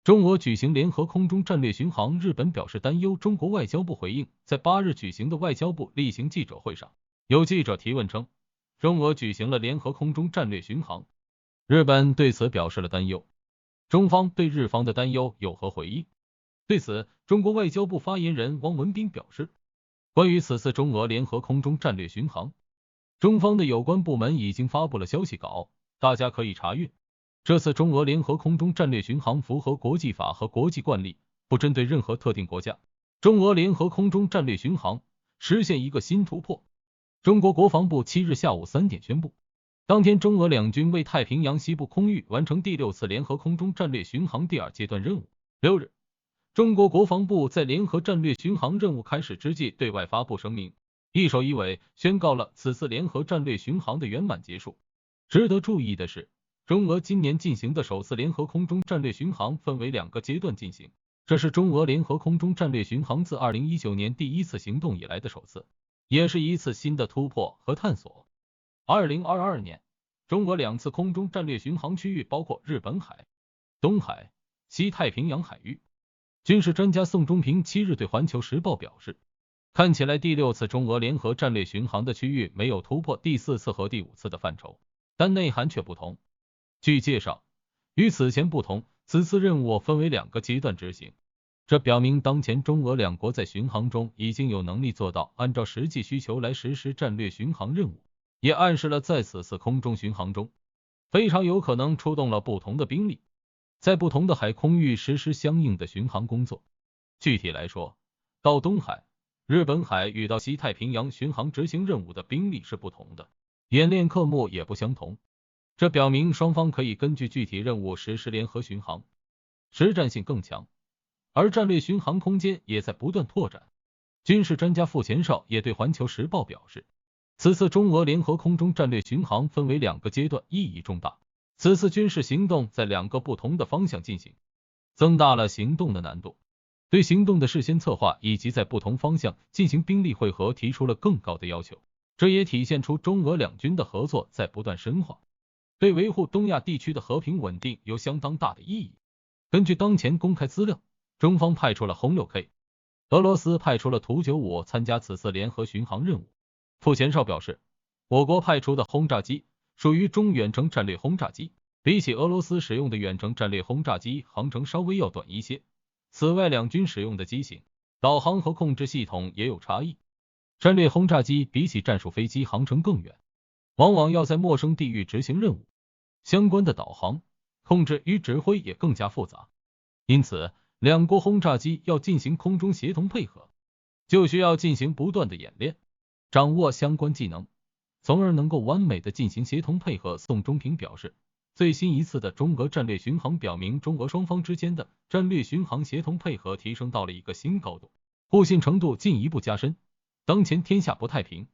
中俄举行联合空中战略巡航，日本表示担忧。中国外交部回应，在8日举行的外交部例行记者会上，有记者提问称，中俄举行了联合空中战略巡航，日本对此表示了担忧。中方对日方的担忧有何回应？对此，中国外交部发言人汪文斌表示，关于此次中俄联合空中战略巡航，中方的有关部门已经发布了消息稿，大家可以查阅。这次中俄联合空中战略巡航符合国际法和国际惯例，不针对任何特定国家。中俄联合空中战略巡航实现一个新突破。中国国防部7日下午3点宣布，当天中俄两军为太平洋西部空域完成第6次联合空中战略巡航第2阶段任务。6日，中国国防部在联合战略巡航任务开始之际对外发布声明，一首一尾宣告了此次联合战略巡航的圆满结束。值得注意的是，中俄今年进行的首次联合空中战略巡航分为2个阶段进行，这是中俄联合空中战略巡航自2019年第一次行动以来的首次，也是一次新的突破和探索。2022年，中俄2次空中战略巡航区域包括日本海、东海、西太平洋海域。军事专家宋忠平7日对环球时报表示，看起来第6次中俄联合战略巡航的区域没有突破第4次和第5次的范畴，但内涵却不同。据介绍，与此前不同，此次任务分为2个阶段执行，这表明当前中俄两国在巡航中已经有能力做到按照实际需求来实施战略巡航任务，也暗示了在此次空中巡航中，非常有可能出动了不同的兵力，在不同的海空域实施相应的巡航工作。具体来说，到东海、日本海与到西太平洋巡航执行任务的兵力是不同的，演练科目也不相同。这表明双方可以根据具体任务实施联合巡航，实战性更强，而战略巡航空间也在不断拓展。军事专家傅前绍也对环球时报表示，此次中俄联合空中战略巡航分为2个阶段，意义重大。此次军事行动在2个不同的方向进行，增大了行动的难度，对行动的事先策划以及在不同方向进行兵力汇合提出了更高的要求。这也体现出中俄两军的合作在不断深化，对维护东亚地区的和平稳定有相当大的意义。根据当前公开资料，中方派出了轰 6K， 俄罗斯派出了图95参加此次联合巡航任务。傅前绍表示，我国派出的轰炸机属于中远程战略轰炸机，比起俄罗斯使用的远程战略轰炸机航程稍微要短一些。此外，两军使用的机型、导航和控制系统也有差异。战略轰炸机比起战术飞机航程更远，往往要在陌生地域执行任务，相关的导航、控制与指挥也更加复杂。因此，两国轰炸机要进行空中协同配合，就需要进行不断的演练，掌握相关技能，从而能够完美的进行协同配合。宋忠平表示，最新一次的中俄战略巡航表明，中俄双方之间的战略巡航协同配合提升到了一个新高度，互信程度进一步加深。当前天下不太平，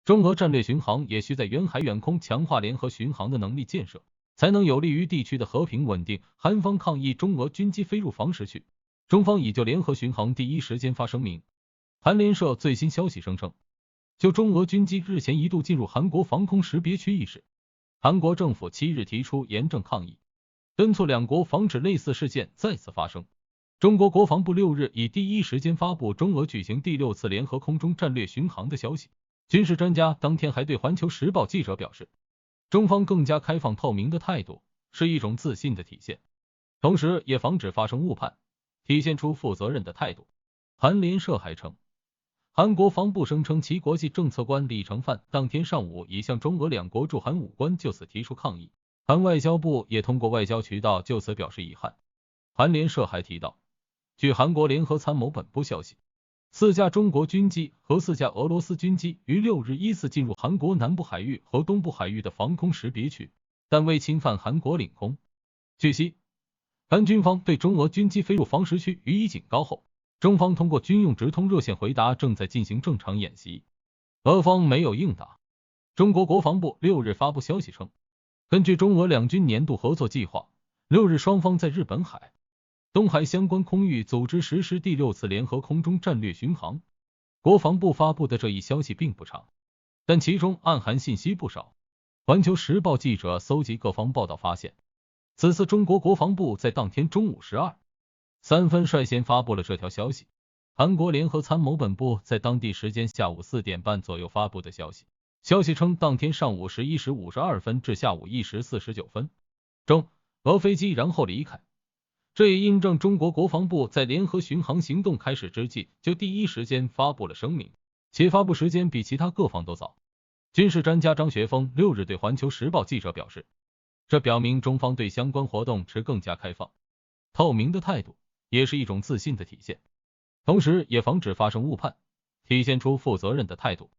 中俄战略巡航也需在远海远空强化联合巡航的能力建设，才能有利于地区的和平稳定。韩方抗议中俄军机飞入防时区，中方已就联合巡航第一时间发声明。韩联社最新消息声称，就中俄军机日前一度进入韩国防空识别区一事，韩国政府7日提出严正抗议，敦促两国防止类似事件再次发生。中国国防部6日以第一时间发布中俄举行第6次联合空中战略巡航的消息。军事专家当天还对环球时报记者表示，中方更加开放透明的态度是一种自信的体现，同时也防止发生误判，体现出负责任的态度。韩联社还称，韩国防部声称其国际政策官李承范当天上午已向中俄两国驻韩武官就此提出抗议，韩外交部也通过外交渠道就此表示遗憾。韩联社还提到，据韩国联合参谋本部消息，4架中国军机和4架俄罗斯军机于6日依次进入韩国南部海域和东部海域的防空识别区，但未侵犯韩国领空。据悉，韩军方对中俄军机飞入防时区予以警告后，中方通过军用直通热线回答正在进行正常演习，俄方没有应答。中国国防部6日发布消息称，根据中俄两军年度合作计划，6日双方在日本海、东海相关空域组织实施第6次联合空中战略巡航。国防部发布的这一消息并不长，但其中暗含信息不少。环球时报记者搜集各方报道发现，此次中国国防部在当天中午12 3分率先发布了这条消息。韩国联合参谋本部在当地时间下午4点半左右发布的消息。消息称，当天上午11时52分至下午1时49分中，俄飞机然后离开。这也印证中国国防部在联合巡航行动开始之际就第一时间发布了声明，且发布时间比其他各方都早。军事专家张学峰6日对环球时报记者表示，这表明中方对相关活动持更加开放、透明的态度，也是一种自信的体现，同时也防止发生误判，体现出负责任的态度。